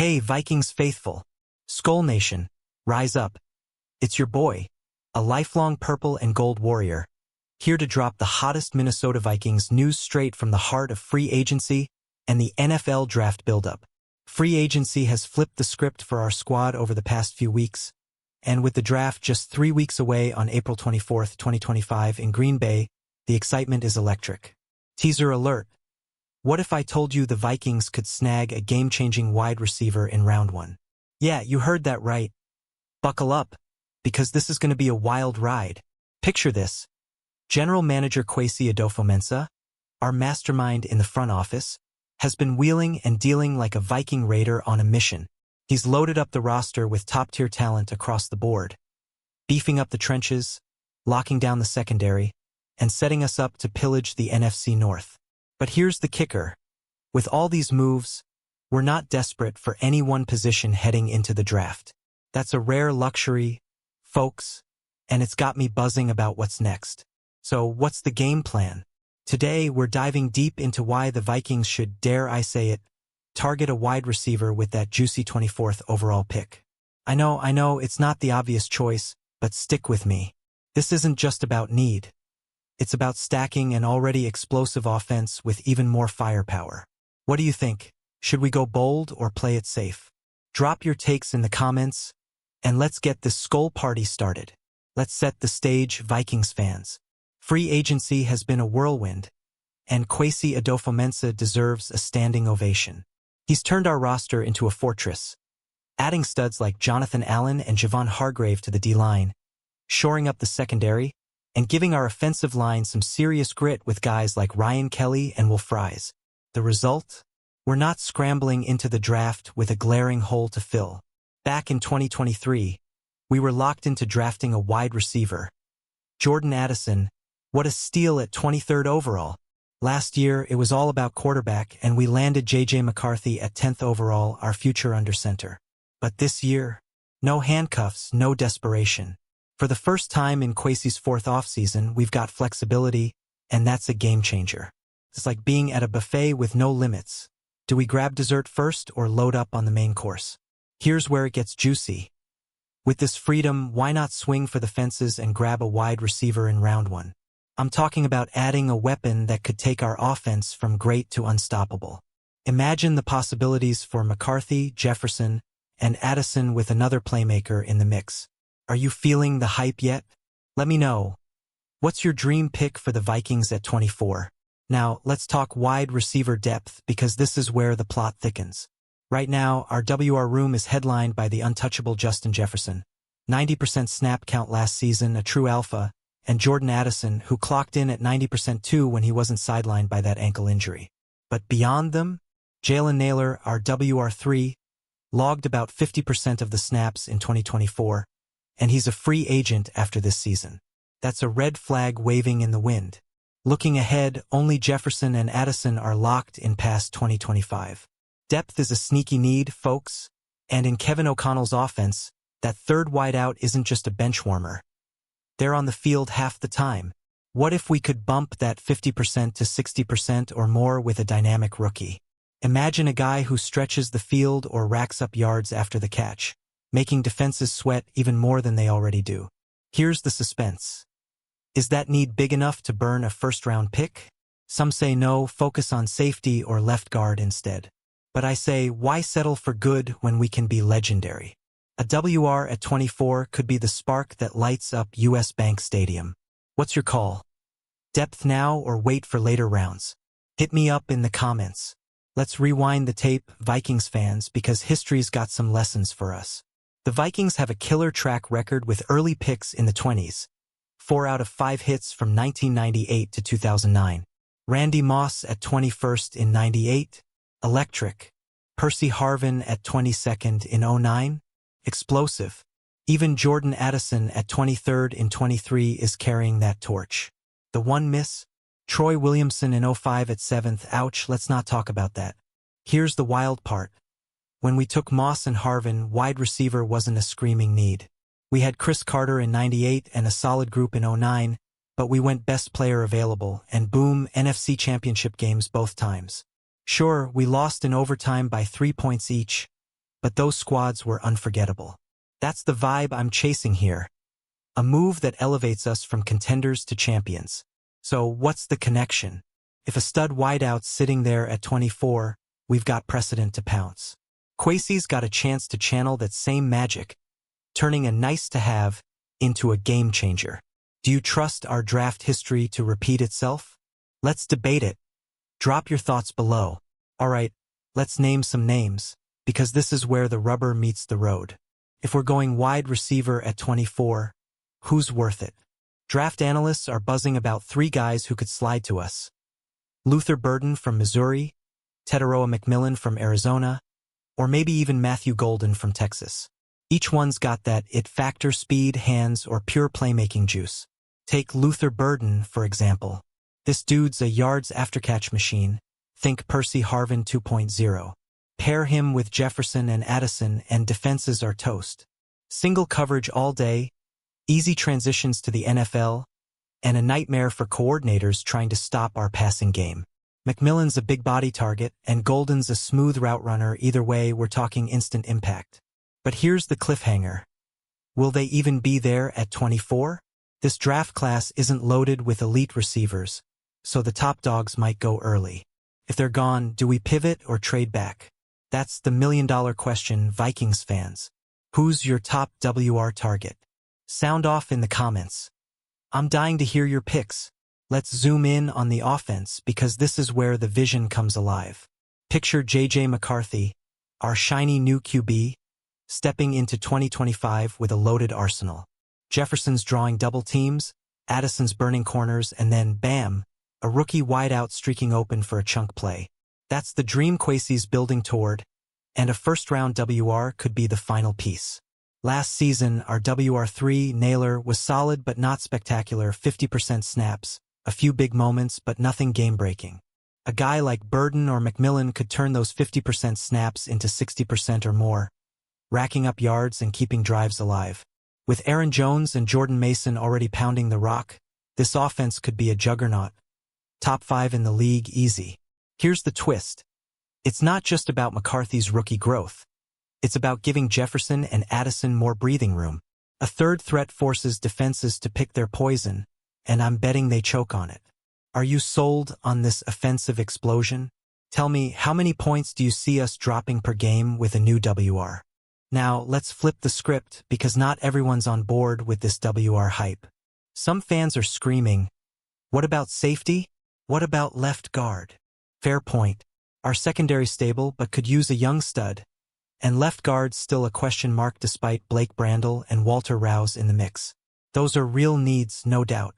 Hey, Vikings faithful. Skol Nation, rise up. It's your boy, a lifelong purple and gold warrior, here to drop the hottest Minnesota Vikings news straight from the heart of free agency and the NFL draft buildup. Free agency has flipped the script for our squad over the past few weeks, and with the draft just 3 weeks away on April 24, 2025 in Green Bay, the excitement is electric. Teaser alert. What if I told you the Vikings could snag a game-changing wide receiver in round 1? Yeah, you heard that right. Buckle up, because this is going to be a wild ride. Picture this. General Manager Kwesi Adofo-Mensah, our mastermind in the front office, has been wheeling and dealing like a Viking raider on a mission. He's loaded up the roster with top-tier talent across the board, beefing up the trenches, locking down the secondary, and setting us up to pillage the NFC North. But here's the kicker. With all these moves, we're not desperate for any one position heading into the draft. That's a rare luxury, folks, and it's got me buzzing about what's next. So what's the game plan? Today, we're diving deep into why the Vikings should, dare I say it, target a wide receiver with that juicy 24th overall pick. I know, it's not the obvious choice, but stick with me. This isn't just about need. It's about stacking an already explosive offense with even more firepower. What do you think? Should we go bold or play it safe? Drop your takes in the comments, and let's get this Skol party started. Let's set the stage, Vikings fans. Free agency has been a whirlwind, and Kwesi Adofo-Mensah deserves a standing ovation. He's turned our roster into a fortress, adding studs like Jonathan Allen and Javon Hargrave to the D-line, shoring up the secondary, and giving our offensive line some serious grit with guys like Ryan Kelly and Will Fries. The result? We're not scrambling into the draft with a glaring hole to fill. Back in 2023, we were locked into drafting a wide receiver. Jordan Addison, what a steal at 23rd overall. Last year, it was all about quarterback, and we landed J.J. McCarthy at 10th overall, our future under center. But this year, no handcuffs, no desperation. For the first time in Kwesi's 4th offseason, we've got flexibility, and that's a game changer. It's like being at a buffet with no limits. Do we grab dessert first or load up on the main course? Here's where it gets juicy. With this freedom, why not swing for the fences and grab a wide receiver in round 1? I'm talking about adding a weapon that could take our offense from great to unstoppable. Imagine the possibilities for McCarthy, Jefferson, and Addison with another playmaker in the mix. Are you feeling the hype yet? Let me know. What's your dream pick for the Vikings at 24? Now, let's talk wide receiver depth, because this is where the plot thickens. Right now, our WR room is headlined by the untouchable Justin Jefferson, 90% snap count last season, a true alpha, and Jordan Addison, who clocked in at 90% too when he wasn't sidelined by that ankle injury. But beyond them, Jalen Nailor, our WR3, logged about 50% of the snaps in 2024, and he's a free agent after this season. That's a red flag waving in the wind. Looking ahead, only Jefferson and Addison are locked in past 2025. Depth is a sneaky need, folks, and in Kevin O'Connell's offense, that third wideout isn't just a bench warmer. They're on the field half the time. What if we could bump that 50% to 60% or more with a dynamic rookie? Imagine a guy who stretches the field or racks up yards after the catch, making defenses sweat even more than they already do. Here's the suspense. Is that need big enough to burn a first-round pick? Some say no, focus on safety or left guard instead. But I say, why settle for good when we can be legendary? A WR at 24 could be the spark that lights up US Bank Stadium. What's your call? Depth now or wait for later rounds? Hit me up in the comments. Let's rewind the tape, Vikings fans, because history's got some lessons for us. The Vikings have a killer track record with early picks in the 20s. 4 out of 5 hits from 1998 to 2009. Randy Moss at 21st in 98. Electric. Percy Harvin at 22nd in 09. Explosive. Even Jordan Addison at 23rd in 23 is carrying that torch. The one miss? Troy Williamson in 05 at 7th. Ouch, let's not talk about that. Here's the wild part. When we took Moss and Harvin, wide receiver wasn't a screaming need. We had Chris Carter in 98 and a solid group in 09, but we went best player available, and boom, NFC Championship games both times. Sure, we lost in overtime by 3 points each, but those squads were unforgettable. That's the vibe I'm chasing here. A move that elevates us from contenders to champions. So what's the connection? If a stud wideout's sitting there at 24, we've got precedent to pounce. Kwesi's got a chance to channel that same magic, turning a nice-to-have into a game-changer. Do you trust our draft history to repeat itself? Let's debate it. Drop your thoughts below. Alright, let's name some names, because this is where the rubber meets the road. If we're going wide receiver at 24, who's worth it? Draft analysts are buzzing about 3 guys who could slide to us. Luther Burden from Missouri, Teteroa McMillan from Arizona, or maybe even Matthew Golden from Texas. Each one's got that it factor, speed, hands, or pure playmaking juice. Take Luther Burden, for example. This dude's a yards aftercatch machine. Think Percy Harvin 2.0. Pair him with Jefferson and Addison and defenses are toast. Single coverage all day, easy transitions to the NFL, and a nightmare for coordinators trying to stop our passing game. McMillan's a big body target, and Golden's a smooth route runner. Either way, we're talking instant impact. But here's the cliffhanger. Will they even be there at 24? This draft class isn't loaded with elite receivers, so the top dogs might go early. If they're gone, do we pivot or trade back? That's the million-dollar question, Vikings fans. Who's your top WR target? Sound off in the comments. I'm dying to hear your picks. Let's zoom in on the offense because this is where the vision comes alive. Picture J.J. McCarthy, our shiny new QB, stepping into 2025 with a loaded arsenal. Jefferson's drawing double teams, Addison's burning corners, and then, bam, a rookie wideout streaking open for a chunk play. That's the dream Kwesi's building toward, and a first-round WR could be the final piece. Last season, our WR3 nailer was solid but not spectacular, 50% snaps, a few big moments but nothing game-breaking. A guy like Burden or McMillan could turn those 50% snaps into 60% or more, racking up yards and keeping drives alive. With Aaron Jones and Jordan Mason already pounding the rock, this offense could be a juggernaut. Top 5 in the league easy. Here's the twist. It's not just about McCarthy's rookie growth. It's about giving Jefferson and Addison more breathing room. A third threat forces defenses to pick their poison, and I'm betting they choke on it. Are you sold on this offensive explosion? Tell me, how many points do you see us dropping per game with a new WR? Now, let's flip the script because not everyone's on board with this WR hype. Some fans are screaming, what about safety? What about left guard? Fair point. Our secondary stable but could use a young stud, and left guard's still a question mark despite Blake Brandel and Walter Rouse in the mix. Those are real needs, no doubt.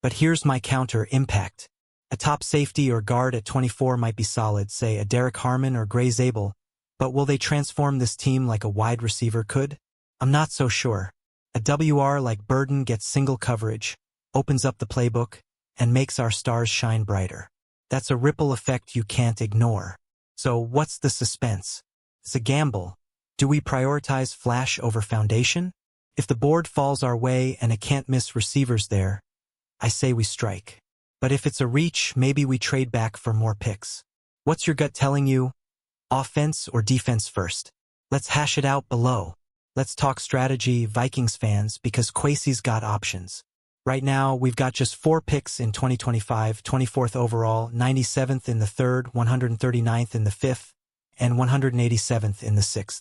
But here's my counter: impact. A top safety or guard at 24 might be solid, say a Derek Harmon or Gray Zabel, but will they transform this team like a wide receiver could? I'm not so sure. A WR like Burden gets single coverage, opens up the playbook, and makes our stars shine brighter. That's a ripple effect you can't ignore. So what's the suspense? It's a gamble. Do we prioritize flash over foundation? If the board falls our way and a can't-miss receiver's there, I say we strike. But if it's a reach, maybe we trade back for more picks. What's your gut telling you? Offense or defense first? Let's hash it out below. Let's talk strategy, Vikings fans, because Kwesi's got options. Right now, we've got just 4 picks in 2025, 24th overall, 97th in the 3rd, 139th in the 5th, and 187th in the 6th.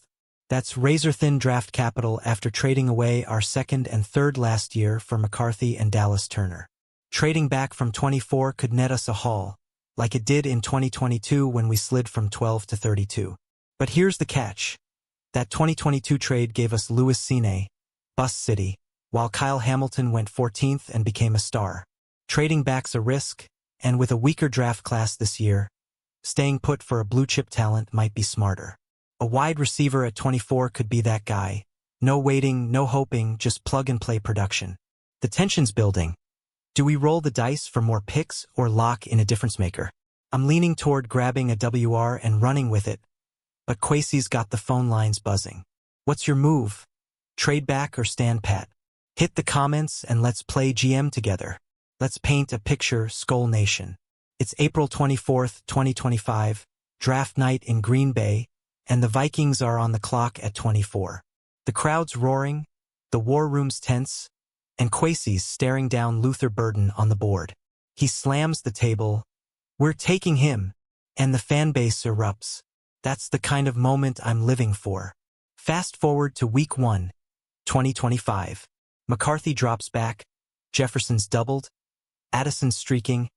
That's razor-thin draft capital after trading away our 2nd and 3rd last year for McCarthy and Dallas Turner. Trading back from 24 could net us a haul, like it did in 2022 when we slid from 12 to 32. But here's the catch. That 2022 trade gave us Louis Cine, Bust City, while Kyle Hamilton went 14th and became a star. Trading back's a risk, and with a weaker draft class this year, staying put for a blue-chip talent might be smarter. A wide receiver at 24 could be that guy. No waiting, no hoping, just plug-and-play production. The tension's building. Do we roll the dice for more picks or lock in a difference maker? I'm leaning toward grabbing a WR and running with it, but Kwesi's got the phone lines buzzing. What's your move? Trade back or stand pat? Hit the comments and let's play GM together. Let's paint a picture, Skol Nation. It's April 24th, 2025, draft night in Green Bay, and the Vikings are on the clock at 24. The crowd's roaring, the war room's tense, and Kwesi's staring down Luther Burden on the board. He slams the table. We're taking him, and the fan base erupts. That's the kind of moment I'm living for. Fast forward to Week 1, 2025. McCarthy drops back, Jefferson's doubled, Addison's streaking,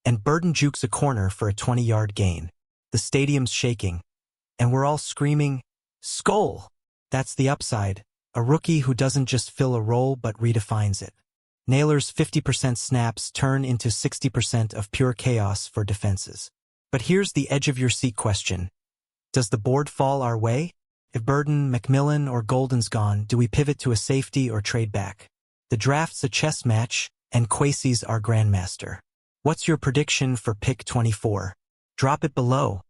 and Burden jukes a corner for a 20-yard gain. The stadium's shaking, and we're all screaming, Skol! That's the upside, a rookie who doesn't just fill a role but redefines it. Naylor's 50% snaps turn into 60% of pure chaos for defenses. But here's the edge-of-your-seat question. Does the board fall our way? If Burden, McMillan, or Golden's gone, do we pivot to a safety or trade back? The draft's a chess match, and Kwesi's our grandmaster. What's your prediction for pick 24? Drop it below.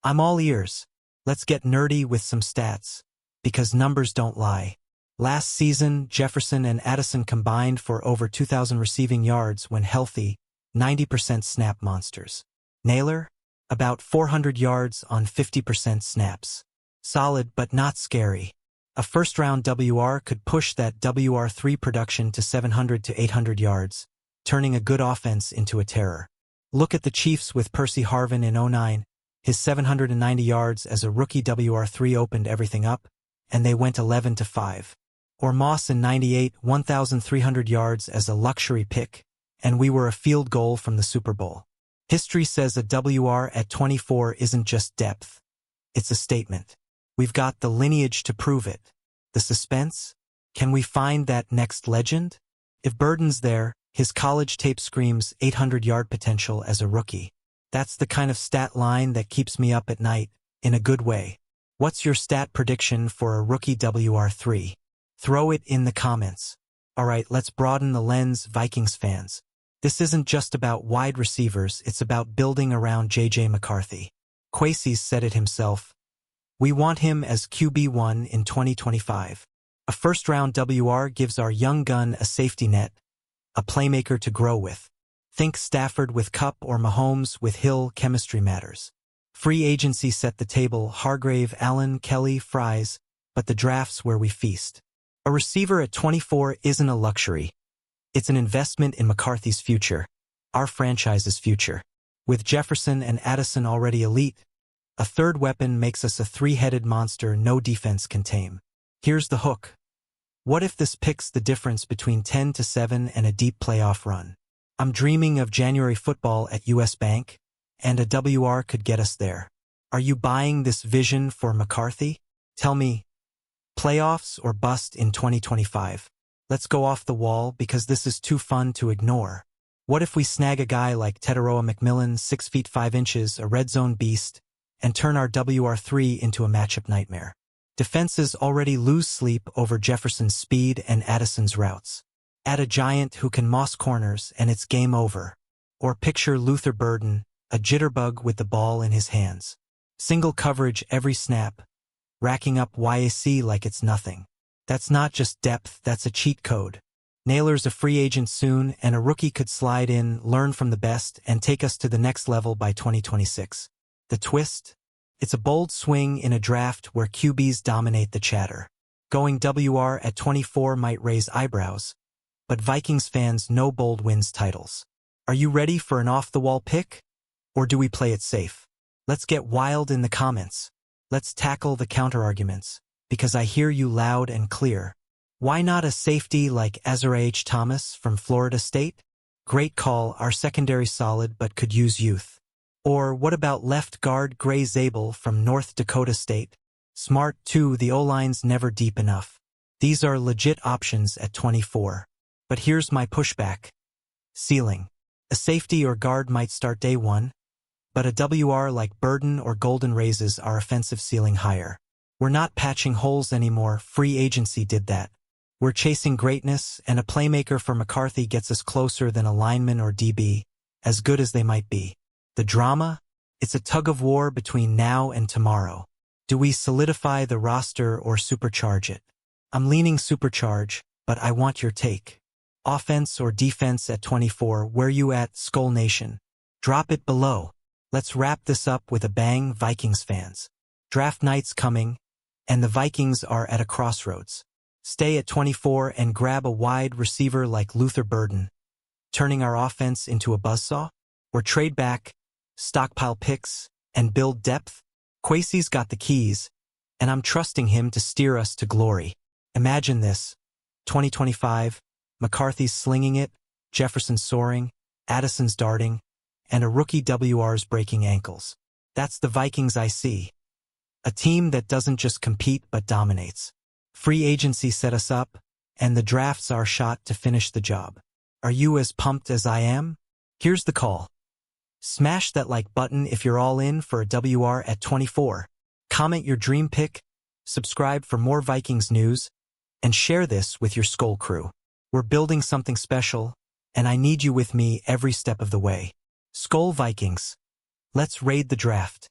I'm all ears. Let's get nerdy with some stats, because numbers don't lie. Last season, Jefferson and Addison combined for over 2,000 receiving yards when healthy, 90% snap monsters. Naylor? About 400 yards on 50% snaps. Solid but not scary. A first-round WR could push that WR3 production to 700 to 800 yards, turning a good offense into a terror. Look at the Chiefs with Percy Harvin in 09. His 790 yards as a rookie WR3 opened everything up, and they went 11-5. Or Moss in 98, 1,300 yards as a luxury pick, and we were a field goal from the Super Bowl. History says a WR at 24 isn't just depth. It's a statement. We've got the lineage to prove it. The suspense? Can we find that next legend? If Burden's there, his college tape screams 800-yard potential as a rookie. That's the kind of stat line that keeps me up at night, in a good way. What's your stat prediction for a rookie WR3? Throw it in the comments. Alright, let's broaden the lens, Vikings fans. This isn't just about wide receivers, it's about building around J.J. McCarthy. Kwesi said it himself. We want him as QB1 in 2025. A first-round WR gives our young gun a safety net, a playmaker to grow with. Think Stafford with Cup or Mahomes with Hill, chemistry matters. Free agency set the table, Hargrave, Allen, Kelly, Fries, but the draft's where we feast. A receiver at 24 isn't a luxury. It's an investment in McCarthy's future, our franchise's future. With Jefferson and Addison already elite, a third weapon makes us a three-headed monster no defense can tame. Here's the hook. What if this picks the difference between 10-7 and a deep playoff run? I'm dreaming of January football at US Bank, and a WR could get us there. Are you buying this vision for McCarthy? Tell me, playoffs or bust in 2025? Let's go off the wall because this is too fun to ignore. What if we snag a guy like Teteroa McMillan, 6 feet 5 inches, a red zone beast, and turn our WR3 into a matchup nightmare? Defenses already lose sleep over Jefferson's speed and Addison's routes. Add a giant who can moss corners and it's game over. Or picture Luther Burden, a jitterbug with the ball in his hands. Single coverage every snap, racking up YAC like it's nothing. That's not just depth, that's a cheat code. Naylor's a free agent soon, and a rookie could slide in, learn from the best, and take us to the next level by 2026. The twist? It's a bold swing in a draft where QBs dominate the chatter. Going WR at 24 might raise eyebrows, but Vikings fans know bold wins titles. Are you ready for an off-the-wall pick? Or do we play it safe? Let's get wild in the comments. Let's tackle the counterarguments, because I hear you loud and clear. Why not a safety like Ezra H. Thomas from Florida State? Great call, our secondary solid but could use youth. Or what about left guard Gray Zabel from North Dakota State? Smart too, the O-line's never deep enough. These are legit options at 24. But here's my pushback. Ceiling. A safety or guard might start day one, but a WR like Burden or Golden raises our offensive ceiling higher. We're not patching holes anymore, free agency did that. We're chasing greatness, and a playmaker for McCarthy gets us closer than a lineman or DB, as good as they might be. The drama? It's a tug-of-war between now and tomorrow. Do we solidify the roster or supercharge it? I'm leaning supercharge, but I want your take. Offense or defense at 24, where you at, Skol Nation? Drop it below. Let's wrap this up with a bang, Vikings fans. Draft night's coming, and the Vikings are at a crossroads. Stay at 24 and grab a wide receiver like Luther Burden, turning our offense into a buzzsaw? Or trade back, stockpile picks, and build depth? Kwesi's got the keys, and I'm trusting him to steer us to glory. Imagine this. 2025, McCarthy's slinging it, Jefferson soaring, Addison's darting, and a rookie WR's breaking ankles. That's the Vikings I see. A team that doesn't just compete but dominates. Free agency set us up, and the draft's our shot to finish the job. Are you as pumped as I am? Here's the call. Smash that like button if you're all in for a WR at 24. Comment your dream pick, subscribe for more Vikings news, and share this with your Skol crew. We're building something special, and I need you with me every step of the way. Skol Vikings. Let's raid the draft.